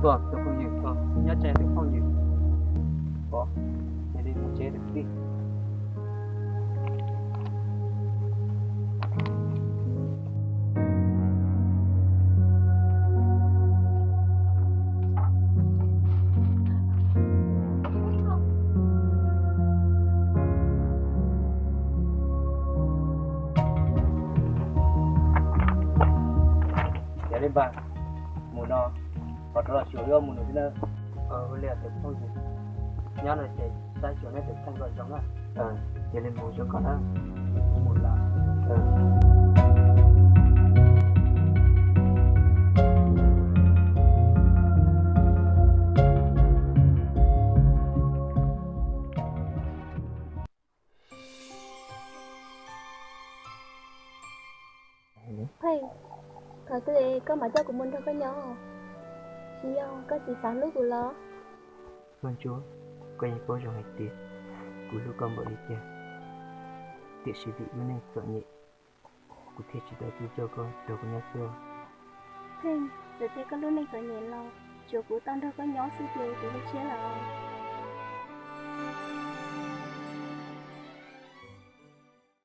có tôi không dự có nhớ trẻ tôi không dự có để đi một chế được đi để lên bàn mùa nọ hoặc là chủ yếu mùa nọ thế nào với lại thì không dự nhớ là để sai chỗ này được thành vợ chồng à để lên mùa cho con á mùa là Hey, thời tôi có mà cho của mình thôi có nhỏ. Chị có chị sáng lúc rồi lo. vâng chúa coi như có trong hạch tiệt của lúc con bởi đi kia tiệt sử dụng mới nên sợ nhẹ của thiết chỉ đã chú cho con đâu có nhớ xưa Hey, giờ tôi có lúc này phải nhẹ lo. Chúa của tao đâu có nhỏ sư tiêu từ lúc chế là